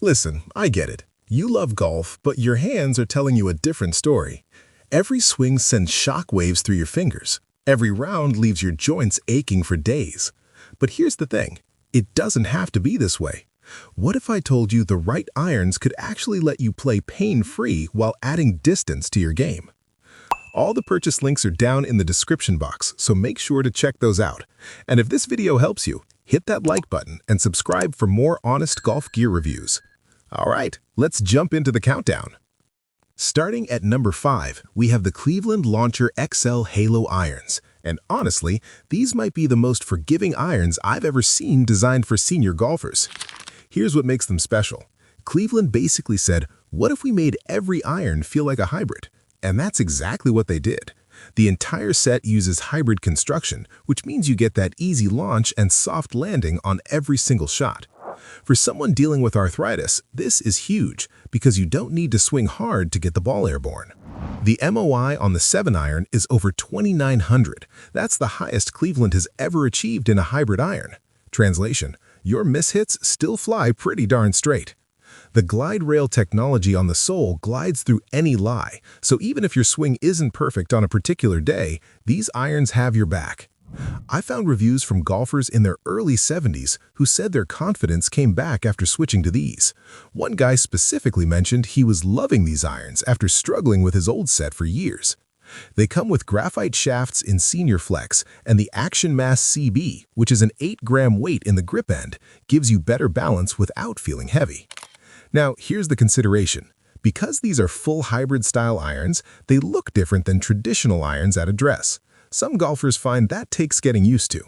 Listen, I get it. You love golf, but your hands are telling you a different story. Every swing sends shockwaves through your fingers. Every round leaves your joints aching for days. But here's the thing. It doesn't have to be this way. What if I told you the right irons could actually let you play pain-free while adding distance to your game? All the purchase links are down in the description box, so make sure to check those out. And if this video helps you, hit that like button and subscribe for more honest golf gear reviews. All right, let's jump into the countdown. Starting at number 5, we have the Cleveland Launcher XL Halo irons. And honestly, these might be the most forgiving irons I've ever seen designed for senior golfers. Here's what makes them special. Cleveland basically said, what if we made every iron feel like a hybrid? And that's exactly what they did. The entire set uses hybrid construction, which means you get that easy launch and soft landing on every single shot. For someone dealing with arthritis, this is huge because you don't need to swing hard to get the ball airborne. The MOI on the 7-iron is over 2,900. That's the highest Cleveland has ever achieved in a hybrid iron. Translation: your mishits still fly pretty darn straight. The glide rail technology on the sole glides through any lie, so even if your swing isn't perfect on a particular day, these irons have your back. I found reviews from golfers in their early 70s who said their confidence came back after switching to these. One guy specifically mentioned he was loving these irons after struggling with his old set for years. They come with graphite shafts in Senior Flex, and the Action Mass CB, which is an 8-gram weight in the grip end, gives you better balance without feeling heavy. Now, here's the consideration. Because these are full hybrid-style irons, they look different than traditional irons at address. Some golfers find that takes getting used to.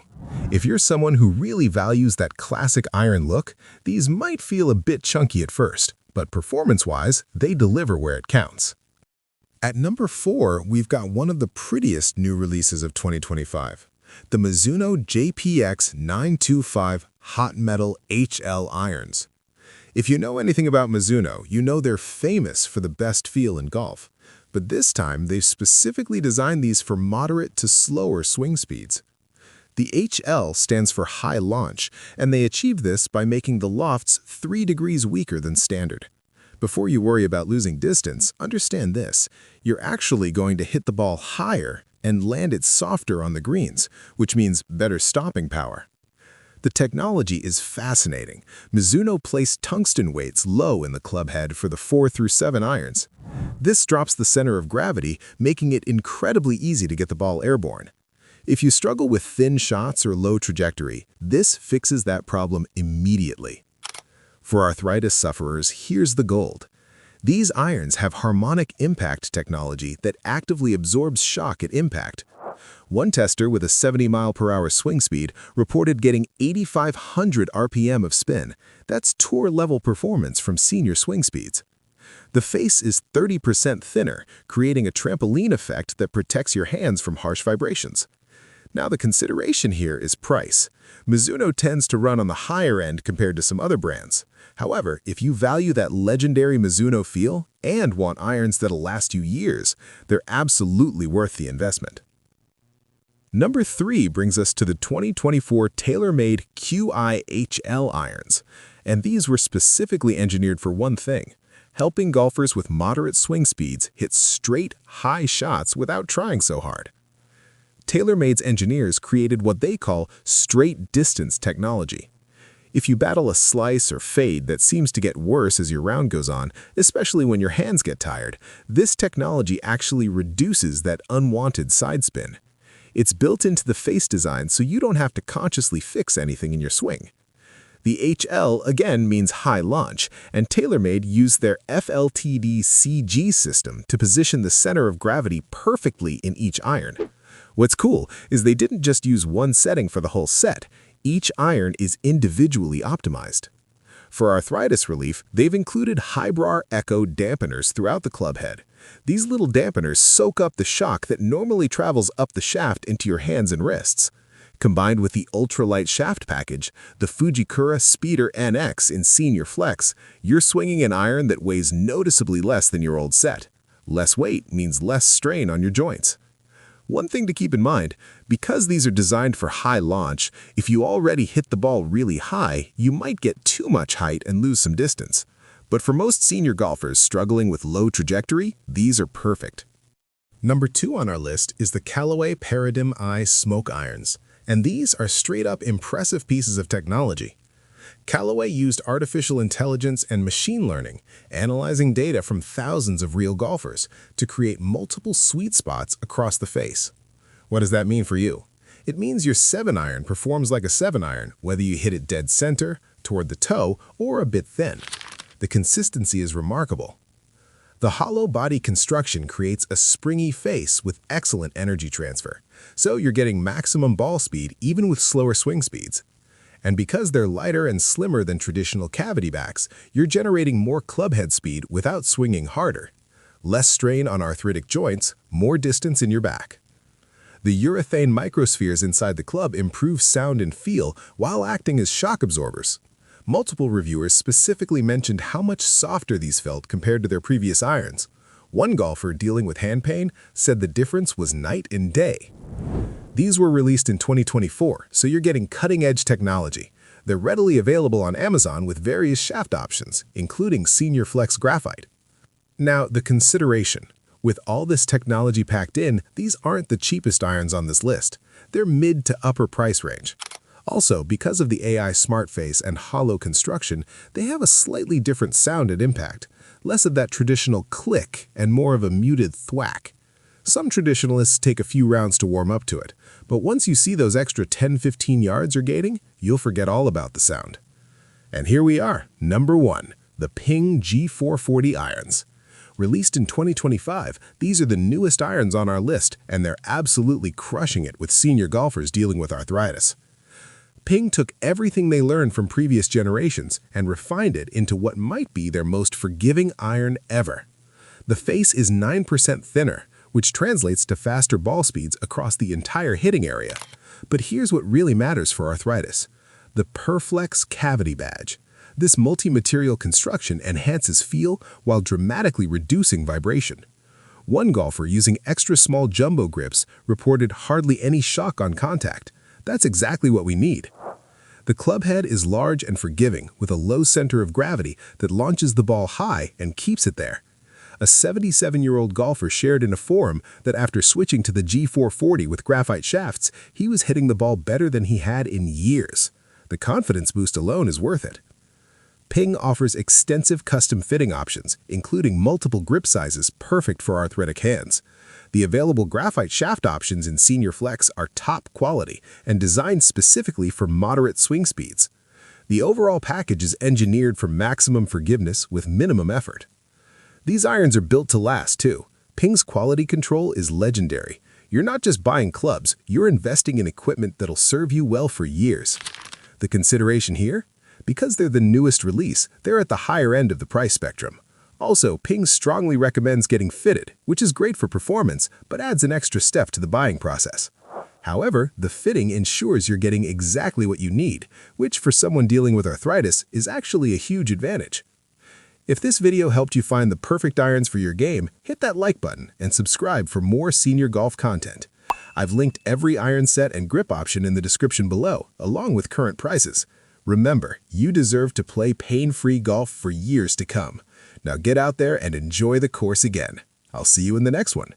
If you're someone who really values that classic iron look, these might feel a bit chunky at first, but performance-wise, they deliver where it counts. At number 4, we've got one of the prettiest new releases of 2025, the Mizuno JPX925 Hot Metal HL irons. If you know anything about Mizuno, you know they're famous for the best feel in golf. But this time, they've specifically designed these for moderate to slower swing speeds. The HL stands for high launch, and they achieve this by making the lofts 3 degrees weaker than standard. Before you worry about losing distance, understand this. You're actually going to hit the ball higher and land it softer on the greens, which means better stopping power. The technology is fascinating. Mizuno placed tungsten weights low in the club head for the 4 through 7 irons. This drops the center of gravity, making it incredibly easy to get the ball airborne. If you struggle with thin shots or low trajectory, this fixes that problem immediately. For arthritis sufferers, here's the gold. These irons have harmonic impact technology that actively absorbs shock at impact. One tester with a 70-mile-per-hour swing speed reported getting 8,500 RPM of spin. That's tour-level performance from senior swing speeds. The face is 30% thinner, creating a trampoline effect that protects your hands from harsh vibrations. Now the consideration here is price. Mizuno tends to run on the higher end compared to some other brands. However, if you value that legendary Mizuno feel and want irons that'll last you years, they're absolutely worth the investment. Number 3 brings us to the 2024 TaylorMade QI-HL irons, and these were specifically engineered for one thing: helping golfers with moderate swing speeds hit straight, high shots without trying so hard. TaylorMade's engineers created what they call straight distance technology. If you battle a slice or fade that seems to get worse as your round goes on, especially when your hands get tired, this technology actually reduces that unwanted side spin. It's built into the face design so you don't have to consciously fix anything in your swing. The HL again means high launch, and TaylorMade used their FLTD CG system to position the center of gravity perfectly in each iron. What's cool is they didn't just use one setting for the whole set. Each iron is individually optimized. For arthritis relief, they've included Hybrar Echo dampeners throughout the club head. These little dampeners soak up the shock that normally travels up the shaft into your hands and wrists. Combined with the ultralight shaft package, the Fujikura Speeder NX in Senior Flex, you're swinging an iron that weighs noticeably less than your old set. Less weight means less strain on your joints. One thing to keep in mind, because these are designed for high launch, if you already hit the ball really high, you might get too much height and lose some distance. But for most senior golfers struggling with low trajectory, these are perfect. Number 2 on our list is the Callaway Paradym Smoke Irons, and these are straight-up impressive pieces of technology. Callaway used artificial intelligence and machine learning, analyzing data from thousands of real golfers, to create multiple sweet spots across the face. What does that mean for you? It means your 7-iron performs like a 7-iron, whether you hit it dead center, toward the toe, or a bit thin. The consistency is remarkable. The hollow body construction creates a springy face with excellent energy transfer, so you're getting maximum ball speed even with slower swing speeds. And because they're lighter and slimmer than traditional cavity backs, you're generating more clubhead speed without swinging harder. Less strain on arthritic joints, more distance in your back. The urethane microspheres inside the club improve sound and feel while acting as shock absorbers. Multiple reviewers specifically mentioned how much softer these felt compared to their previous irons. One golfer dealing with hand pain said the difference was night and day. These were released in 2024, so you're getting cutting-edge technology. They're readily available on Amazon with various shaft options, including Senior Flex Graphite. Now, the consideration. With all this technology packed in, these aren't the cheapest irons on this list. They're mid to upper price range. Also, because of the AI smart face and hollow construction, they have a slightly different sound and impact. Less of that traditional click and more of a muted thwack. Some traditionalists take a few rounds to warm up to it, but once you see those extra 10-15 yards you're gaining, you'll forget all about the sound. And here we are, number 1, the Ping G440 irons. Released in 2025, these are the newest irons on our list, and they're absolutely crushing it with senior golfers dealing with arthritis. Ping took everything they learned from previous generations and refined it into what might be their most forgiving iron ever. The face is 9% thinner, which translates to faster ball speeds across the entire hitting area. But here's what really matters for arthritis: the Perflex Cavity Badge. This multi-material construction enhances feel while dramatically reducing vibration. One golfer using extra small jumbo grips reported hardly any shock on contact. That's exactly what we need. The club head is large and forgiving with a low center of gravity that launches the ball high and keeps it there. A 77-year-old golfer shared in a forum that after switching to the G440 with graphite shafts, he was hitting the ball better than he had in years. The confidence boost alone is worth it. Ping offers extensive custom fitting options, including multiple grip sizes perfect for arthritic hands. The available graphite shaft options in Senior Flex are top quality and designed specifically for moderate swing speeds. The overall package is engineered for maximum forgiveness with minimum effort. These irons are built to last, too. Ping's quality control is legendary. You're not just buying clubs, you're investing in equipment that'll serve you well for years. The consideration here? Because they're the newest release, they're at the higher end of the price spectrum. Also, Ping strongly recommends getting fitted, which is great for performance, but adds an extra step to the buying process. However, the fitting ensures you're getting exactly what you need, which for someone dealing with arthritis is actually a huge advantage. If this video helped you find the perfect irons for your game, hit that like button and subscribe for more senior golf content. I've linked every iron set and grip option in the description below, along with current prices. Remember, you deserve to play pain-free golf for years to come. Now get out there and enjoy the course again. I'll see you in the next one.